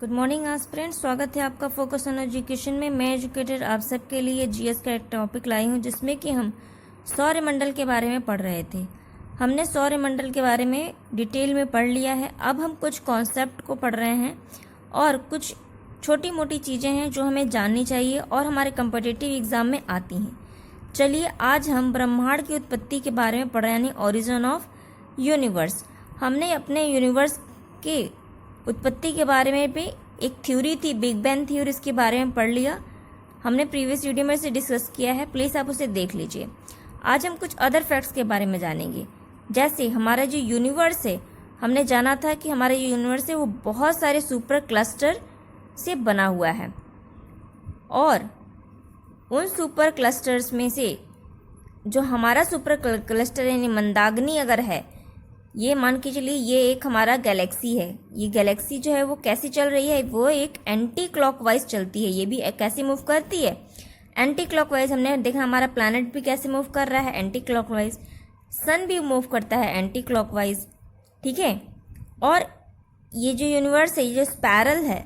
Good morning aspirants, स्वागत है आपका फोकस ऑन एजुकेशन में। मैं एजुकेटर आप सबके लिए जीएस का एक टॉपिक लाई हूँ जिसमें कि हम सौरमंडल के बारे में पढ़ रहे थे। हमने सौरमंडल के बारे में डिटेल में पढ़ लिया है। अब हम कुछ कॉन्सेप्ट को पढ़ रहे हैं और कुछ छोटी मोटी चीज़ें हैं जो हमें जाननी चाहिए और हमारे कम्पिटिटिव एग्ज़ाम में आती हैं। चलिए आज हम ब्रह्मांड की उत्पत्ति के बारे में पढ़ रहे हैं, यानी ओरिजिन ऑफ यूनिवर्स। हमने अपने यूनिवर्स के उत्पत्ति के बारे में भी एक थ्योरी थी, बिग बैंग थ्योरी, इसके बारे में पढ़ लिया। हमने प्रीवियस वीडियो में इसे डिस्कस किया है, प्लीज़ आप उसे देख लीजिए। आज हम कुछ अदर फैक्ट्स के बारे में जानेंगे। जैसे हमारा जो यूनिवर्स है, हमने जाना था कि हमारा जो यूनिवर्स है वो बहुत सारे सुपर क्लस्टर से बना हुआ है और उन सुपर क्लस्टर्स में से जो हमारा सुपर क्लस्टर यानी मंदाग्नि अगर है, ये मान के चलिए ये एक हमारा गैलेक्सी है। ये गैलेक्सी जो है वो कैसी चल रही है, वो एक एंटी क्लॉकवाइज चलती है। ये भी कैसे मूव करती है, एंटी क्लॉकवाइज। हमने देखा हमारा प्लैनेट भी कैसे मूव कर रहा है, एंटी क्लॉकवाइज। सन भी मूव करता है एंटी क्लॉकवाइज, ठीक है। और ये जो यूनिवर्स है, ये जो स्पैरल है,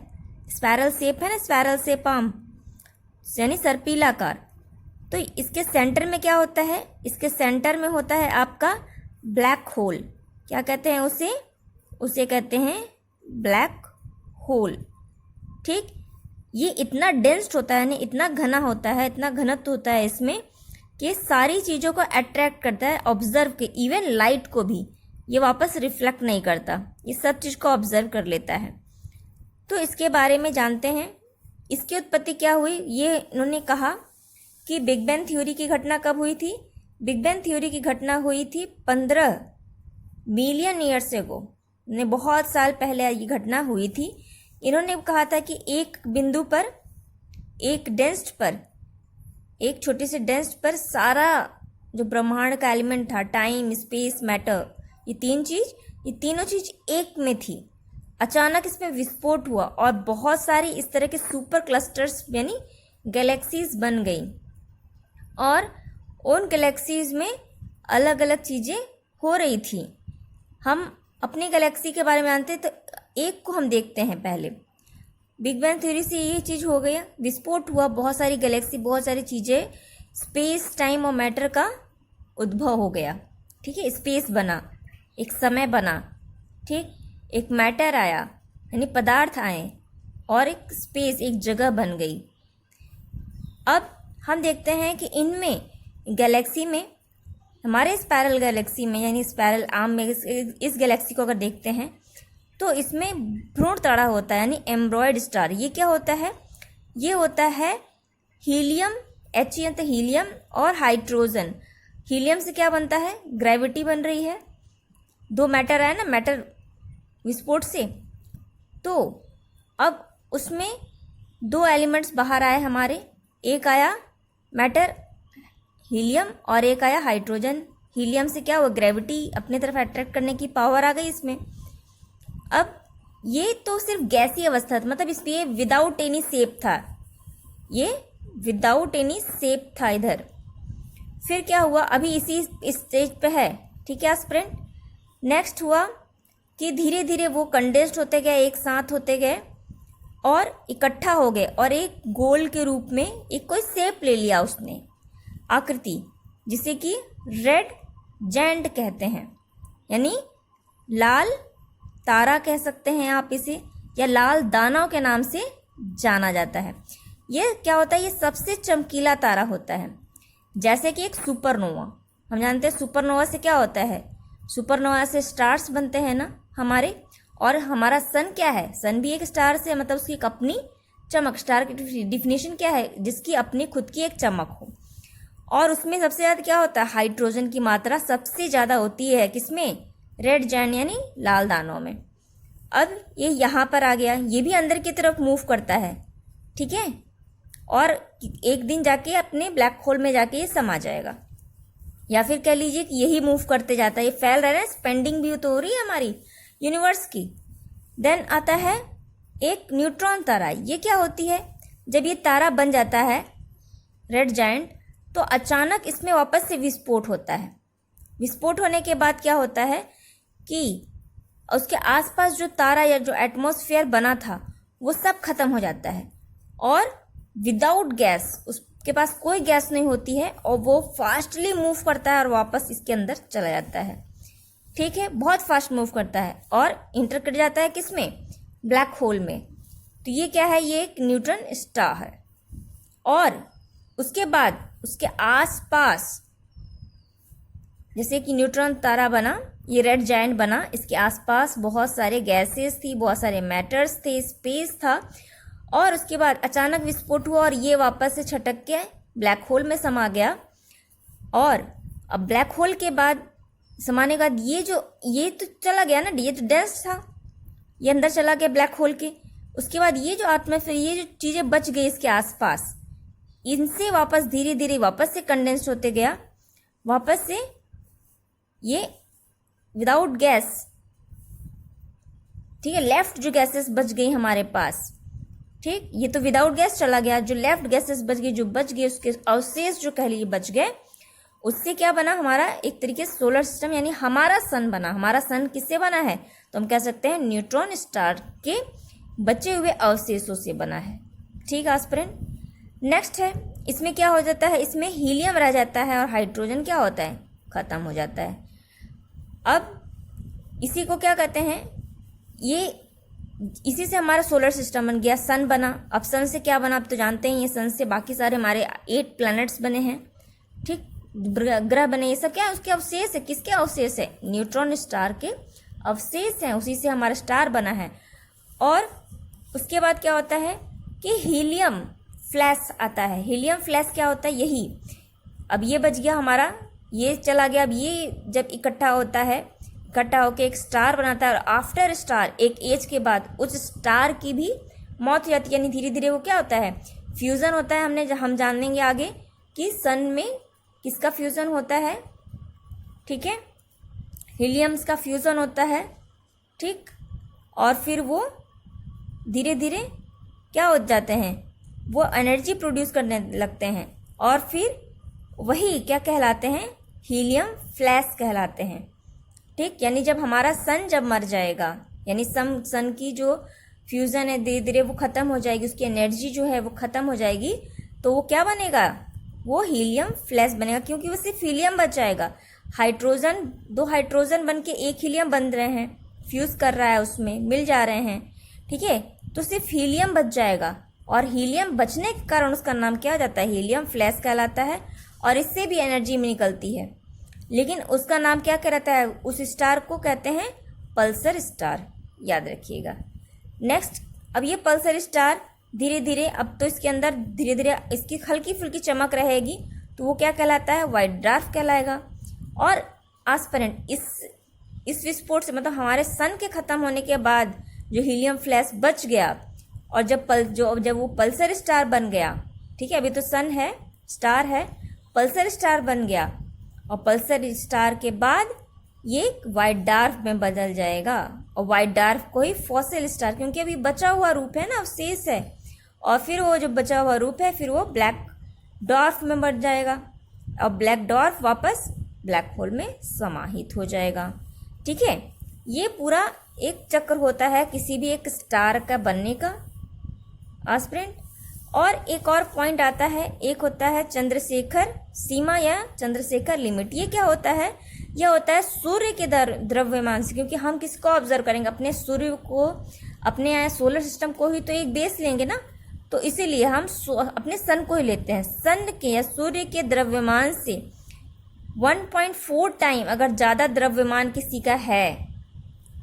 स्पैरल शेप है ना, स्पैरल शेप आर्म यानी सर्पीलाकार। तो इसके सेंटर में क्या होता है, इसके सेंटर में होता है आपका ब्लैक होल। क्या कहते हैं उसे कहते हैं ब्लैक होल, ठीक। ये इतना डेंस्ड होता है, यानी इतना घना होता है, इतना घनत्व होता है इसमें कि सारी चीज़ों को अट्रैक्ट करता है, ऑब्जर्व के, इवन लाइट को भी ये वापस रिफ्लेक्ट नहीं करता, ये सब चीज़ को ऑब्जर्व कर लेता है। तो इसके बारे में जानते हैं। इसकी उत्पत्ति क्या हुई, ये इन्होंने कहा कि बिग बैंग थ्योरी की घटना कब हुई थी। बिग बैंग थ्योरी की घटना हुई थी 15 मिलियन ईयर्स एगो, ने बहुत साल पहले ये घटना हुई थी। इन्होंने कहा था कि एक बिंदु पर, एक डेंस्ट पर, एक छोटे से डेंस्ट पर सारा जो ब्रह्मांड का एलिमेंट था, टाइम, स्पेस, मैटर, ये तीनों चीज एक में थी। अचानक इसमें विस्फोट हुआ और बहुत सारी इस तरह के सुपर क्लस्टर्स यानी गैलेक्सीज बन गई और उन गैलेक्सीज में अलग अलग चीज़ें हो रही थी। हम अपनी गैलेक्सी के बारे में जानते हैं, तो एक को हम देखते हैं पहले। बिग बैंग थ्योरी से ये चीज़ हो गया, विस्फोट हुआ, बहुत सारी गैलेक्सी, बहुत सारी चीज़ें, स्पेस, टाइम और मैटर का उद्भव हो गया, ठीक है। स्पेस बना, एक समय बना, ठीक, एक मैटर आया यानी पदार्थ आए और एक स्पेस, एक जगह बन गई। अब हम देखते हैं कि इनमें गैलेक्सी में, हमारे स्पायरल गैलेक्सी में यानी स्पायरल आर्म में, इस गैलेक्सी को अगर देखते हैं तो इसमें भ्रूण तारा होता है यानी एम्ब्रॉयड स्टार। ये क्या होता है, ये होता है हीलियम, He तो हीलियम और हाइड्रोजन। हीलियम से क्या बनता है, ग्रेविटी बन रही है, दो मैटर आया ना, मैटर विस्फोट से। तो अब उसमें दो एलिमेंट्स बाहर आए हमारे, एक आया मैटर हीलियम और एक आया हाइड्रोजन। हीलियम से क्या हुआ, ग्रेविटी अपने तरफ अट्रैक्ट करने की पावर आ गई इसमें। अब ये तो सिर्फ गैसीय अवस्था था, मतलब इसलिए विदाउट एनी शेप था, ये विदाउट एनी शेप था इधर। फिर क्या हुआ, अभी इसी स्टेज पे है, ठीक है एस्पिरेंट। नेक्स्ट हुआ कि धीरे धीरे वो कंडेंस्ड होते गए, एक साथ होते गए और इकट्ठा हो गए और एक गोल के रूप में एक कोई शेप ले लिया उसने, आकृति, जिसे कि रेड जायंट कहते हैं, यानी लाल तारा कह सकते हैं आप इसे, या लाल दानव के नाम से जाना जाता है। ये क्या होता है, ये सबसे चमकीला तारा होता है, जैसे कि एक सुपरनोवा। हम जानते हैं सुपरनोवा से क्या होता है, सुपरनोवा से स्टार्स बनते हैं ना हमारे, और हमारा सन क्या है, सन भी एक स्टार से, मतलब उसकी एक अपनी चमक, स्टार की डिफिनेशन क्या है, जिसकी अपनी खुद की एक चमक हो। और उसमें सबसे ज़्यादा क्या होता है, हाइड्रोजन की मात्रा सबसे ज़्यादा होती है किसमें, रेड जायंट यानी लाल दानों में। अब ये यहाँ पर आ गया, ये भी अंदर की तरफ मूव करता है, ठीक है, और एक दिन जाके अपने ब्लैक होल में जाके ये समा जाएगा, या फिर कह लीजिए कि यही मूव करते जाता है, ये फैल रहा है, स्पेंडिंग भी तो हो रही है हमारी यूनिवर्स की। देन आता है एक न्यूट्रॉन तारा। ये क्या होती है, जब ये तारा बन जाता है रेड जायंट, तो अचानक इसमें वापस से विस्फोट होता है। विस्फोट होने के बाद क्या होता है कि उसके आसपास जो तारा या जो एटमॉस्फेयर बना था वो सब खत्म हो जाता है। और विदाउट गैस, उसके पास कोई गैस नहीं होती है और वो फास्टली मूव करता है और वापस इसके अंदर चला जाता है। ठीक है, बहुत फास्ट मूव करता है और इंटर कर जाता है किसमें, ब्लैक होल में। तो ये क्या है, ये एक न्यूट्रॉन स्टार है। और उसके बाद उसके आसपास, जैसे कि न्यूट्रॉन तारा बना, ये रेड जायंट बना, इसके आसपास बहुत सारे गैसेस थी, बहुत सारे मैटर्स थे, स्पेस था। और उसके बाद अचानक विस्फोट हुआ और ये वापस से छटक के ब्लैक होल में समा गया। और अब ब्लैक होल के बाद समाने के बाद ये तो चला गया ना, ये तो डेंस था, ये अंदर चला गया ब्लैक होल के। उसके बाद ये जो एटमॉस्फेयर, ये जो चीज़ें बच गई इसके आसपास, इनसे वापस धीरे धीरे वापस से कंडेंस होते गया, वापस से ये विदाउट गैस, ठीक है, लेफ्ट जो गैसेस बच गई हमारे पास, ठीक, ये तो विदाउट गैस चला गया, जो लेफ्ट गैसेस बच गई, जो बच गए उसके अवशेष जो कह लीजिए बच गए, उससे क्या बना हमारा एक तरीके से सोलर सिस्टम, यानी हमारा सन बना। हमारा सन किससे बना है, तो हम कह सकते हैं न्यूट्रॉन स्टार के बचे हुए अवशेषों से बना है। ठीक एस्पिरेंट। नेक्स्ट है, इसमें क्या हो जाता है, इसमें हीलियम रह जाता है और हाइड्रोजन क्या होता है, खत्म हो जाता है। अब इसी को क्या कहते हैं, ये इसी से हमारा सोलर सिस्टम बन गया, सन बना। अब सन से क्या बना, अब तो जानते हैं, ये सन से बाकी सारे हमारे 8 प्लैनेट्स बने हैं, ठीक, ग्रह बने। ये सब क्या है, उसके अवशेष है। किसके अवशेष है, न्यूट्रॉन स्टार के अवशेष हैं, उसी से हमारा स्टार बना है। और उसके बाद क्या होता है कि हीलियम फ्लैश आता है। हीलियम फ्लैश क्या होता है, यही, अब ये बच गया हमारा, ये चला गया। अब ये जब इकट्ठा होता है, इकट्ठा होकर एक स्टार बनाता है, और आफ्टर स्टार, एक एज के बाद उस स्टार की भी मौत हो जाती है, यानी धीरे धीरे वो क्या होता है, फ्यूज़न होता है। हम जानेंगे आगे कि सन में किसका फ्यूज़न होता है, ठीक है, हीलियम्स का फ्यूज़न होता है, ठीक। और फिर वो धीरे धीरे क्या हो जाते हैं, वो एनर्जी प्रोड्यूस करने लगते हैं, और फिर वही क्या कहलाते हैं, हीलियम फ्लैश कहलाते हैं, ठीक। यानी जब हमारा सन जब मर जाएगा, यानी सन की जो फ्यूज़न है धीरे धीरे वो ख़त्म हो जाएगी, उसकी एनर्जी जो है वो ख़त्म हो जाएगी, तो वो क्या बनेगा, वो हीलियम फ्लैश बनेगा, क्योंकि वो सिर्फ हीलियम बच जाएगा। हाइड्रोजन, 2 हाइड्रोजन बन के एक हीलियम बन रहे हैं, फ्यूज़ कर रहा है, उसमें मिल जा रहे हैं, ठीक है, तो सिर्फ हीलियम बच जाएगा। और हीलियम बचने के कारण उसका नाम क्या हो जाता है, हीलियम फ्लैश कहलाता है। और इससे भी एनर्जी में निकलती है, लेकिन उसका नाम क्या कहलाता है, उस स्टार को कहते हैं पल्सर स्टार, याद रखिएगा। नेक्स्ट, अब ये पल्सर स्टार धीरे धीरे, अब तो इसके अंदर धीरे धीरे इसकी हल्की फुल्की चमक रहेगी, तो वो क्या कहलाता है, वाइट ड्वार्फ कहलाएगा। और एस्पिरेंट, इस विस्फोट से, मतलब हमारे सन के ख़त्म होने के बाद जो हीलियम फ्लैश बच गया, और जब वो पल्सर स्टार बन गया, ठीक है, अभी तो सन है, स्टार है, पल्सर स्टार बन गया, और पल्सर स्टार के बाद ये वाइट ड्वार्फ में बदल जाएगा। और वाइट ड्वार्फ को ही फॉसिल स्टार, क्योंकि अभी बचा हुआ रूप है ना, अवशेष है, और फिर वो जो बचा हुआ रूप है फिर वो ब्लैक ड्वार्फ में बढ़ जाएगा, और ब्लैक ड्वार्फ वापस ब्लैक होल में समाहित हो जाएगा। ठीक है, ये पूरा एक चक्र होता है किसी भी एक स्टार का बनने का एस्पिरेंट। और एक और पॉइंट आता है, एक होता है चंद्रशेखर सीमा या चंद्रशेखर लिमिट। ये क्या होता है, यह होता है सूर्य के द्रव्यमान से, क्योंकि हम किसको ऑब्जर्व करेंगे, अपने सूर्य को, अपने सोलर सिस्टम को ही तो एक बेस लेंगे ना, तो इसीलिए हम अपने सन को ही लेते हैं। सन के या सूर्य के द्रव्यमान से 1.4 टाइम अगर ज़्यादा द्रव्यमान किसी का है,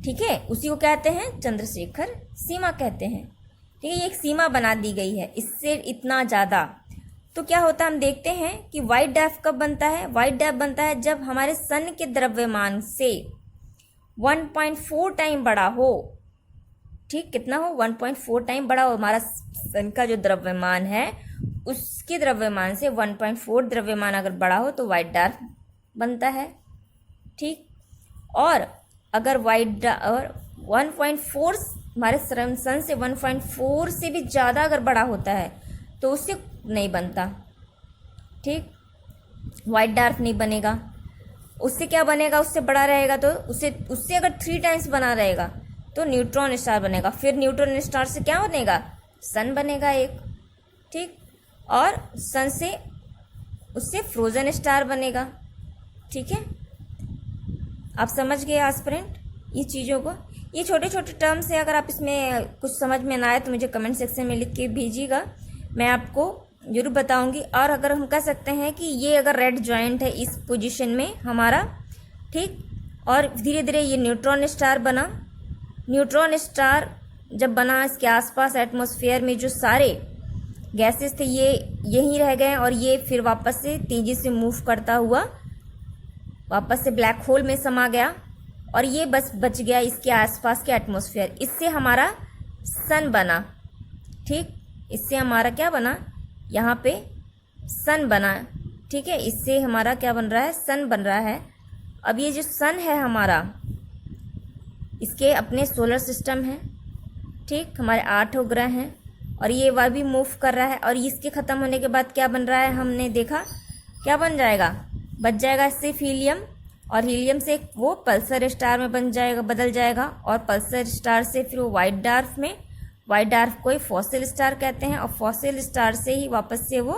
ठीक है, उसी को कहते हैं चंद्रशेखर सीमा कहते हैं। ठीक है, ये एक सीमा बना दी गई है, इससे इतना ज़्यादा। तो क्या होता है, हम देखते हैं कि वाइट ड्वार्फ कब बनता है, वाइट ड्वार्फ बनता है जब हमारे सन के द्रव्यमान से 1.4 टाइम बड़ा हो। ठीक, कितना हो, 1.4 टाइम बड़ा हो हमारा सन का जो द्रव्यमान है, उसके द्रव्यमान से 1.4 द्रव्यमान अगर बड़ा हो तो वाइट ड्वार्फ बनता है। ठीक, और अगर और 1.4 हमारे सन से 1.4 से भी ज़्यादा अगर बड़ा होता है तो उससे नहीं बनता। ठीक, वाइट ड्वार्फ नहीं बनेगा। उससे क्या बनेगा, उससे बड़ा रहेगा तो उससे अगर 3 टाइम्स बना रहेगा तो न्यूट्रॉन स्टार बनेगा। फिर न्यूट्रॉन स्टार से क्या बनेगा, सन बनेगा एक, ठीक, और सन से उससे फ्रोजन स्टार बनेगा। ठीक है, आप समझ गए एस्पिरेंट ये चीज़ों को। ये छोटे छोटे टर्म्स है, अगर आप इसमें कुछ समझ में ना आए तो मुझे कमेंट सेक्शन में लिख के भेजिएगा, मैं आपको जरूर बताऊंगी। और अगर हम कह सकते हैं कि ये अगर रेड जॉइंट है इस पोजीशन में हमारा, ठीक, और धीरे धीरे ये न्यूट्रॉन स्टार बना। न्यूट्रॉन स्टार जब बना, इसके आसपास एटमॉस्फेयर में जो सारे गैसेस थे ये यहीं रह गए और ये फिर वापस से तेज़ी से मूव करता हुआ वापस से ब्लैक होल में समा गया और ये बस बच गया इसके आसपास के एटमॉस्फेयर। इससे हमारा सन बना, ठीक, इससे हमारा क्या बना, यहाँ पे सन बना। ठीक है, इससे हमारा क्या बन रहा है, सन बन रहा है। अब ये जो सन है हमारा, इसके अपने सोलर सिस्टम है, ठीक, हमारे 8 ग्रह हैं और ये वह भी मूव कर रहा है। और इसके ख़त्म होने के बाद क्या बन रहा है, हमने देखा क्या बन जाएगा, बच जाएगा इससे हीलियम, और हीलियम से वो पल्सर स्टार में बदल जाएगा और पल्सर स्टार से फिर वो वाइट डार्क में, वाइट डार्क को ही फॉसिल स्टार कहते हैं, और फॉसिल स्टार से ही वापस से वो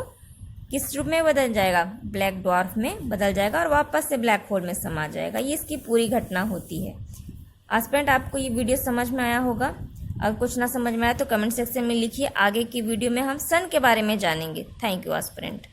किस रूप में बदल जाएगा, ब्लैक ड्वार्फ में बदल जाएगा और वापस से ब्लैक होल में समा जाएगा। ये इसकी पूरी घटना होती है। एस्पिरेंट, आपको ये वीडियो समझ में आया होगा। अगर कुछ ना समझ में आया तो कमेंट सेक्शन में लिखिए। आगे की वीडियो में हम सन के बारे में जानेंगे। Thank you aspirant.